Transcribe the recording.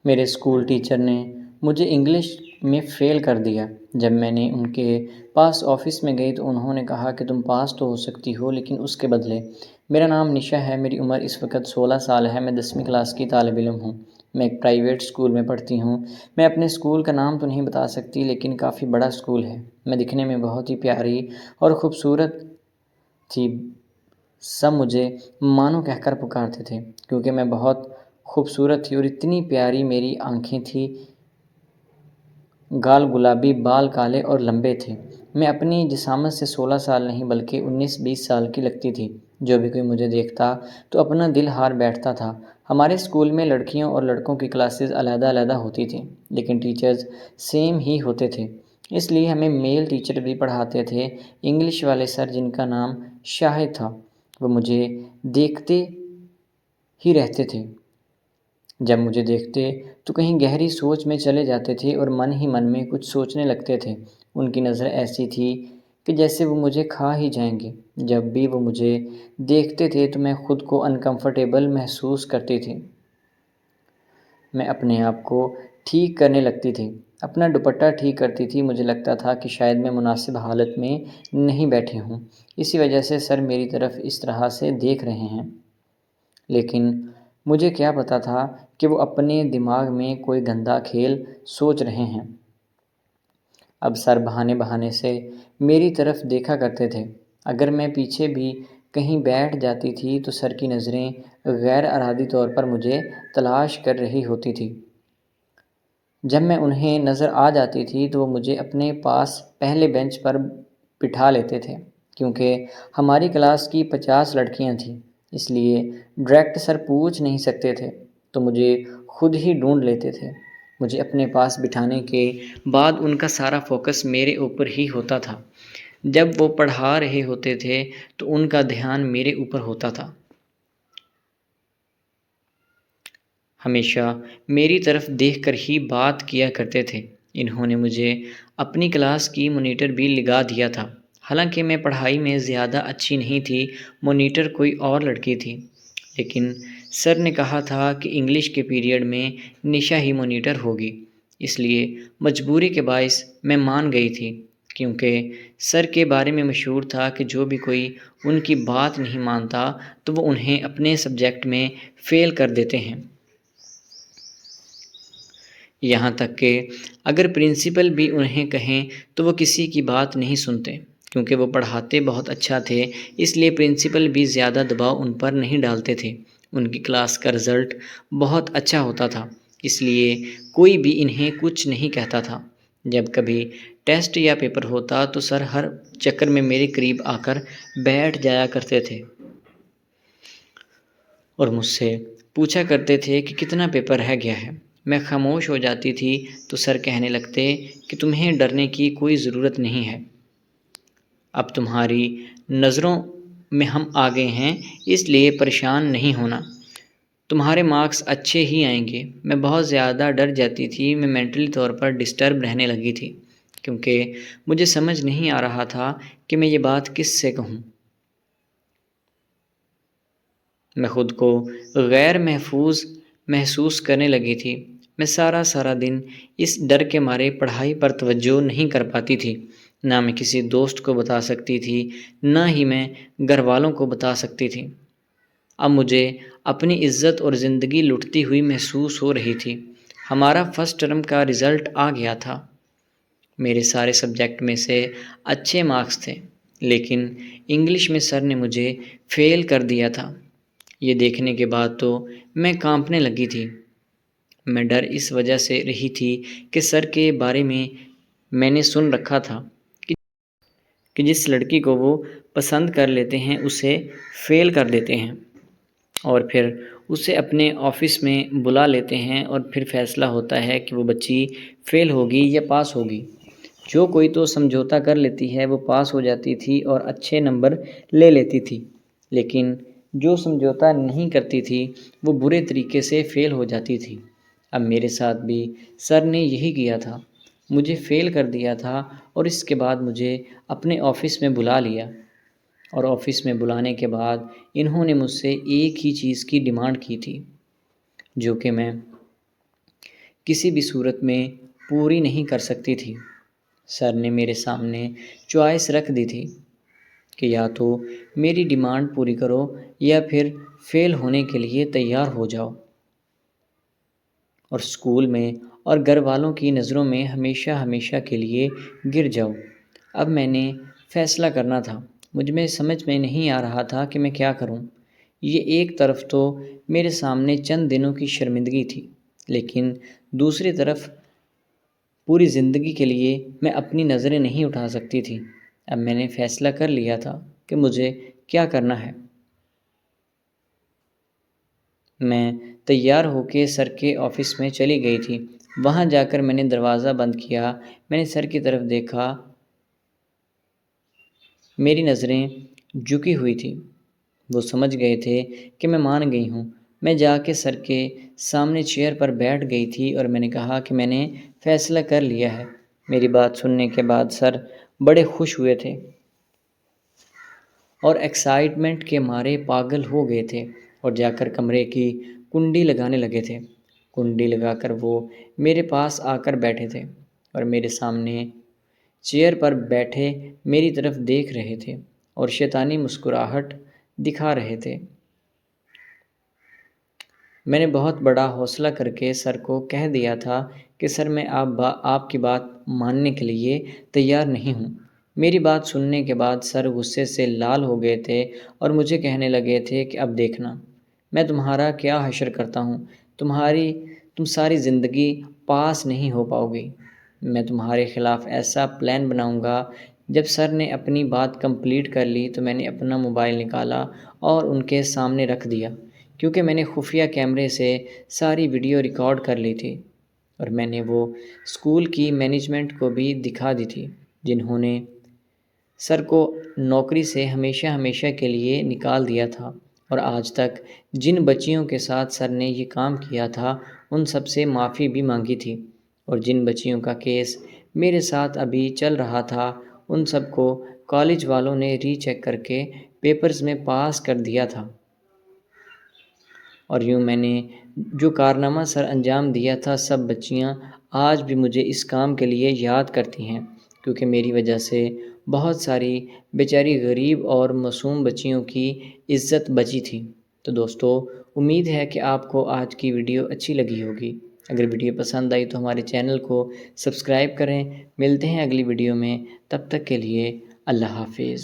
میرے school teacher نے مجھے انگلش میں فیل کر دیا۔ جب میں نے ان کے پاس آفس میں گئی تو انہوں نے کہا کہ تم پاس تو ہو سکتی ہو لیکن اس کے بدلے۔ میرا نام نشا ہے، میری عمر اس وقت 16 سال ہے، میں 10ویں کلاس کی طالب علم ہوں، میں ایک پرائیویٹ اسکول میں پڑھتی ہوں۔ میں اپنے اسکول کا نام تو نہیں بتا سکتی لیکن کافی بڑا اسکول ہے۔ میں دکھنے میں بہت ہی پیاری اور خوبصورت تھی، سب مجھے مانو کہہ کر پکارتے تھے کیونکہ میں بہت خوبصورت تھی اور اتنی پیاری میری آنکھیں تھیں، گال گلابی، بال کالے اور لمبے تھے۔ میں اپنی جسامت سے 16 سال نہیں بلکہ 19-20 سال کی لگتی تھی۔ جو بھی کوئی مجھے دیکھتا تو اپنا دل ہار بیٹھتا تھا۔ ہمارے اسکول میں لڑکیوں اور لڑکوں کی کلاسز علیحدہ علیحدہ ہوتی تھیں لیکن ٹیچرز سیم ہی ہوتے تھے، اس لیے ہمیں میل ٹیچر بھی پڑھاتے تھے۔ انگلش والے سر، جن کا نام شاہد تھا، وہ مجھے دیکھتے ہی رہتے تھے۔ جب مجھے دیکھتے تو کہیں گہری سوچ میں چلے جاتے تھے اور من ہی من میں کچھ سوچنے لگتے تھے۔ ان کی نظر ایسی تھی کہ جیسے وہ مجھے کھا ہی جائیں گے۔ جب بھی وہ مجھے دیکھتے تھے تو میں خود کو انکمفرٹیبل محسوس کرتی تھی۔ میں اپنے آپ کو ٹھیک کرنے لگتی تھی، اپنا دوپٹہ ٹھیک کرتی تھی۔ مجھے لگتا تھا کہ شاید میں مناسب حالت میں نہیں بیٹھی ہوں، اسی وجہ سے سر میری طرف اس طرح سے دیکھ رہے ہیں۔ لیکن مجھے کیا پتہ تھا کہ وہ اپنے دماغ میں کوئی گندا کھیل سوچ رہے ہیں۔ اب سر بہانے بہانے سے میری طرف دیکھا کرتے تھے۔ اگر میں پیچھے بھی کہیں بیٹھ جاتی تھی تو سر کی نظریں غیر ارادی طور پر مجھے تلاش کر رہی ہوتی تھی۔ جب میں انہیں نظر آ جاتی تھی تو وہ مجھے اپنے پاس پہلے بینچ پر بٹھا لیتے تھے۔ کیونکہ ہماری کلاس کی 50 لڑکیاں تھیں، اس لیے ڈائریکٹ سر پوچھ نہیں سکتے تھے، تو مجھے خود ہی ڈھونڈ لیتے تھے۔ مجھے اپنے پاس بٹھانے کے بعد ان کا سارا فوکس میرے اوپر ہی ہوتا تھا۔ جب وہ پڑھا رہے ہوتے تھے تو ان کا دھیان میرے اوپر ہوتا تھا۔ ہمیشہ میری طرف دیکھ کر ہی بات کیا کرتے تھے۔ انہوں نے مجھے اپنی کلاس کی مانیٹر بھی لگا دیا تھا، حالانکہ میں پڑھائی میں زیادہ اچھی نہیں تھی۔ مانیٹر کوئی اور لڑکی تھی، لیکن سر نے کہا تھا کہ انگلش کے پیریڈ میں نشا ہی مانیٹر ہوگی، اس لیے مجبوری کے باعث میں مان گئی تھی۔ کیونکہ سر کے بارے میں مشہور تھا کہ جو بھی کوئی ان کی بات نہیں مانتا تو وہ انہیں اپنے سبجیکٹ میں فیل کر دیتے ہیں۔ یہاں تک کہ اگر پرنسپل بھی انہیں کہیں تو وہ کسی کی بات نہیں سنتے۔ کیونکہ وہ پڑھاتے بہت اچھا تھے، اس لیے پرنسپل بھی زیادہ دباؤ ان پر نہیں ڈالتے تھے۔ ان کی کلاس کا رزلٹ بہت اچھا ہوتا تھا، اس لیے کوئی بھی انہیں کچھ نہیں کہتا تھا۔ جب کبھی ٹیسٹ یا پیپر ہوتا تو سر ہر چکر میں میرے قریب آ کر بیٹھ جایا کرتے تھے اور مجھ سے پوچھا کرتے تھے کہ کتنا پیپر رہ گیا ہے۔ میں خاموش ہو جاتی تھی تو سر کہنے لگتے کہ تمہیں ڈرنے کی کوئی ضرورت نہیں ہے، اب تمہاری نظروں میں ہم آگے ہیں، اس لیے پریشان نہیں ہونا، تمہارے مارکس اچھے ہی آئیں گے۔ میں بہت زیادہ ڈر جاتی تھی، میں مینٹلی طور پر ڈسٹرب رہنے لگی تھی، کیونکہ مجھے سمجھ نہیں آ رہا تھا کہ میں یہ بات کس سے کہوں۔ میں خود کو غیر محفوظ محسوس کرنے لگی تھی۔ میں سارا دن اس ڈر کے مارے پڑھائی پر توجہ نہیں کر پاتی تھی۔ نہ میں کسی دوست کو بتا سکتی تھی، نہ ہی میں گھر والوں کو بتا سکتی تھی۔ اب مجھے اپنی عزت اور زندگی لٹتی ہوئی محسوس ہو رہی تھی۔ ہمارا فرسٹ ٹرم کا رزلٹ آ گیا تھا۔ میرے سارے سبجیکٹ میں سے اچھے مارکس تھے، لیکن انگلش میں سر نے مجھے فیل کر دیا تھا۔ یہ دیکھنے کے بعد تو میں کانپنے لگی تھی۔ میں ڈر اس وجہ سے رہی تھی کہ سر کے بارے میں نے سن رکھا تھا کہ جس لڑکی کو وہ پسند کر لیتے ہیں اسے فیل کر دیتے ہیں اور پھر اسے اپنے آفس میں بلا لیتے ہیں اور پھر فیصلہ ہوتا ہے کہ وہ بچی فیل ہوگی یا پاس ہوگی۔ جو کوئی تو سمجھوتا کر لیتی ہے وہ پاس ہو جاتی تھی اور اچھے نمبر لے لیتی تھی، لیکن جو سمجھوتا نہیں کرتی تھی وہ برے طریقے سے فیل ہو جاتی تھی۔ اب میرے ساتھ بھی سر نے یہی کیا تھا، مجھے فیل کر دیا تھا اور اس کے بعد مجھے اپنے آفس میں بلا لیا، اور آفس میں بلانے کے بعد انہوں نے مجھ سے ایک ہی چیز کی ڈیمانڈ کی تھی، جو کہ میں کسی بھی صورت میں پوری نہیں کر سکتی تھی۔ سر نے میرے سامنے چوائس رکھ دی تھی کہ یا تو میری ڈیمانڈ پوری کرو یا پھر فیل ہونے کے لیے تیار ہو جاؤ۔ اور اسکول میں اور گھر والوں کی نظروں میں ہمیشہ ہمیشہ کے لیے گر جاؤ۔ اب میں نے فیصلہ کرنا تھا۔ مجھ میں سمجھ میں نہیں آ رہا تھا کہ میں کیا کروں۔ یہ ایک طرف تو میرے سامنے چند دنوں کی شرمندگی تھی، لیکن دوسری طرف پوری زندگی کے لیے میں اپنی نظریں نہیں اٹھا سکتی تھی۔ اب میں نے فیصلہ کر لیا تھا کہ مجھے کیا کرنا ہے۔ میں تیار ہو کے سر کے آفس میں چلی گئی تھی۔ وہاں جا کر میں نے دروازہ بند کیا۔ میں نے سر کی طرف دیکھا۔ میری نظریں جھکی ہوئی تھیں۔ وہ سمجھ گئے تھے کہ میں مان گئی ہوں۔ میں جا کے سر کے سامنے چیئر پر بیٹھ گئی تھی اور میں نے کہا کہ میں نے فیصلہ کر لیا ہے۔ میری بات سننے کے بعد سر بڑے خوش ہوئے تھے اور ایکسائٹمنٹ کے مارے پاگل ہو گئے تھے اور جا کر کمرے کی کنڈی لگانے لگے تھے۔ کنڈی لگا کر وہ میرے پاس آ کر بیٹھے تھے اور میرے سامنے چیئر پر بیٹھے میری طرف دیکھ رہے تھے اور شیطانی مسکراہٹ دکھا رہے تھے۔ میں نے بہت بڑا حوصلہ کر کے سر کو کہہ دیا تھا کہ سر میں آپ کی بات ماننے کے لیے تیار نہیں ہوں۔ میری بات سننے کے بعد سر غصے سے لال ہو گئے تھے اور مجھے کہنے لگے تھے کہ اب دیکھنا، میں تمہارا کیا حشر کرتا ہوں۔ تم ساری زندگی پاس نہیں ہو پاؤ گی۔ میں تمہارے خلاف ایسا پلان بناؤں گا۔ جب سر نے اپنی بات کمپلیٹ کر لی تو میں نے اپنا موبائل نکالا اور ان کے سامنے رکھ دیا، کیونکہ میں نے خفیہ کیمرے سے ساری ویڈیو ریکارڈ کر لی تھی اور میں نے وہ اسکول کی مینجمنٹ کو بھی دکھا دی تھی، جنہوں نے سر کو نوکری سے ہمیشہ ہمیشہ کے لیے نکال دیا تھا۔ اور آج تک جن بچیوں کے ساتھ سر نے یہ کام کیا تھا ان سب سے معافی بھی مانگی تھی، اور جن بچیوں کا کیس میرے ساتھ ابھی چل رہا تھا ان سب کو کالج والوں نے ری چیک کر کے پیپرز میں پاس کر دیا تھا۔ اور یوں میں نے جو کارنامہ سر انجام دیا تھا، سب بچیاں آج بھی مجھے اس کام کے لیے یاد کرتی ہیں، کیونکہ میری وجہ سے بہت ساری بیچاری غریب اور معصوم بچیوں کی عزت بچی تھی۔ تو دوستو، امید ہے کہ آپ کو آج کی ویڈیو اچھی لگی ہوگی۔ اگر ویڈیو پسند آئی تو ہمارے چینل کو سبسکرائب کریں۔ ملتے ہیں اگلی ویڈیو میں، تب تک کے لیے اللہ حافظ۔